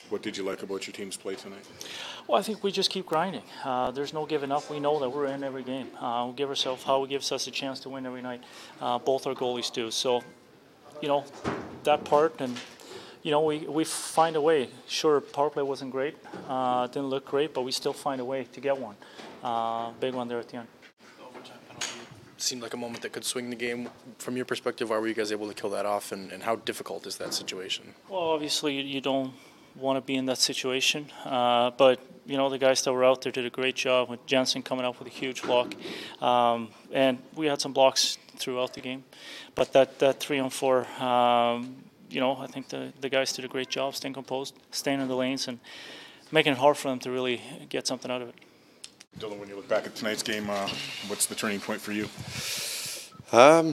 What did you like about your team's play tonight? Well, I think we just keep grinding. There's no giving up. We know that we're in every game. We give ourselves how it gives us a chance to win every night. Both our goalies do. So, that part, and we find a way. Sure, power play wasn't great. Didn't look great, but we still find a way to get one. Big one there at the end. Overtime penalty seemed like a moment that could swing the game. From your perspective, why were you guys able to kill that off, and how difficult is that situation? Well, obviously you don't want to be in that situation, but the guys that were out there did a great job with Jensen coming up with a huge block, and we had some blocks throughout the game, but that 3-on-4, I think the guys did a great job staying composed, staying in the lanes, and making it hard for them to really get something out of it. Dylan, when you look back at tonight's game, what's the turning point for you?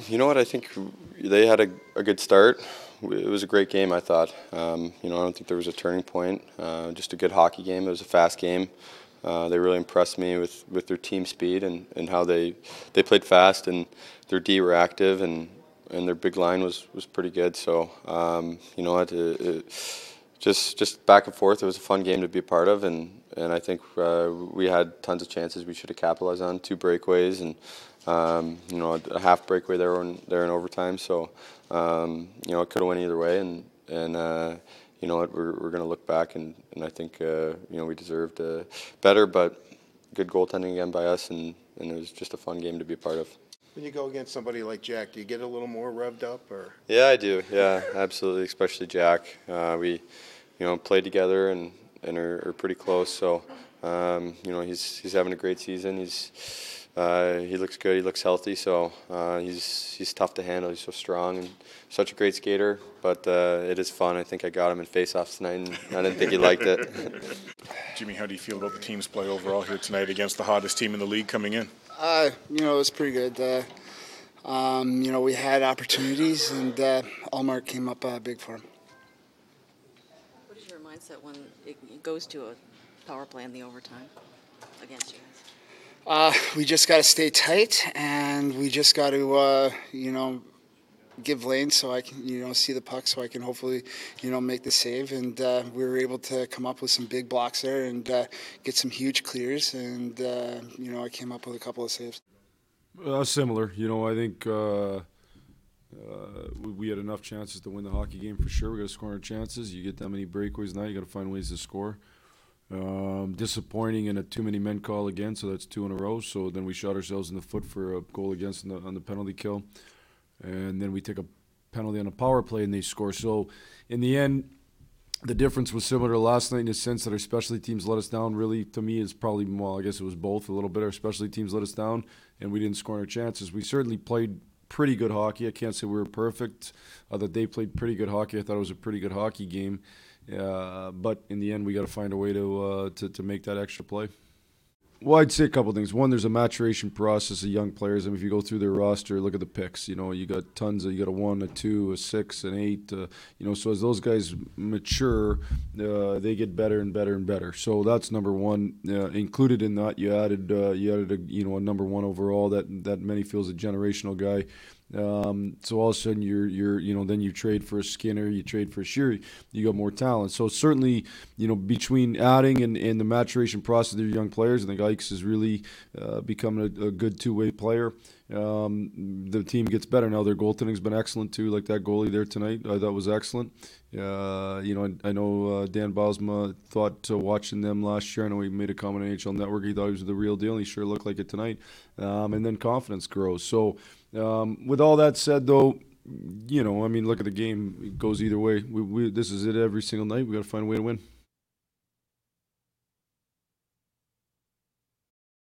You know what? I think they had a good start. It was a great game, I thought. I don't think there was a turning point. Just a good hockey game. It was a fast game. They really impressed me with their team speed and how they played fast, and their D were active, and their big line was pretty good. So, just back and forth. It was a fun game to be a part of, and I think we had tons of chances we should have capitalized on. 2 breakaways and a half breakaway there in overtime. So it could have went either way, and we're going to look back and I think we deserved better, but good goaltending again by us, and it was just a fun game to be a part of. When you go against somebody like Jack, do you get a little more revved up, or? Yeah, I do. Yeah, absolutely, especially Jack. We played together and are pretty close. So he's having a great season. He looks good. He looks healthy. So he's tough to handle. He's so strong and such a great skater. But it is fun. I think I got him in faceoffs tonight, and I didn't think he liked it. Jimmy, how do you feel about the team's play overall here tonight against the hottest team in the league coming in? It was pretty good. We had opportunities, and Allmark came up big for him. What is your mindset when it goes to a power play in the overtime against you guys? We just got to stay tight, and we just got to, give lane so I can, see the puck so I can hopefully, make the save. And we were able to come up with some big blocks there and get some huge clears. And, I came up with a couple of saves. Similar. I think we had enough chances to win the hockey game for sure. We got to score our chances. You get that many breakaways now, you got to find ways to score. Disappointing in a too many men call again, so that's 2 in a row. So then we shot ourselves in the foot for a goal against on the penalty kill. And then we take a penalty on a power play and they score. So in the end, the difference was similar to last night in the sense that our specialty teams let us down. Really, to me, is probably, I guess it was both a little bit. Our specialty teams let us down and we didn't score our chances. We certainly played pretty good hockey. I can't say we were perfect. That they played pretty good hockey. I thought it was a pretty good hockey game. But in the end, we got to find a way to make that extra play. Well, I'd say a couple of things. One, there's a maturation process of young players. I mean, if you go through their roster, look at the picks. You got tons of, you got a 1, a 2, a 6, an 8. So as those guys mature, they get better and better and better. So that's number one. Included in that, you added a number 1 overall that many feels a generational guy. So all of a sudden then you trade for a Skinner, you trade for a Sheary, you got more talent. So certainly, between adding and the maturation process of their young players, I think Ikes has really become a good two-way player. The team gets better now. Their goaltending's been excellent too, like that goalie there tonight. I thought was excellent. I know Dan Bosma thought watching them last year. I know he made a comment on NHL Network. He thought he was the real deal, and he sure looked like it tonight. And then confidence grows. So with all that said, though, look at the game. It goes either way. This is it every single night. We got to find a way to win.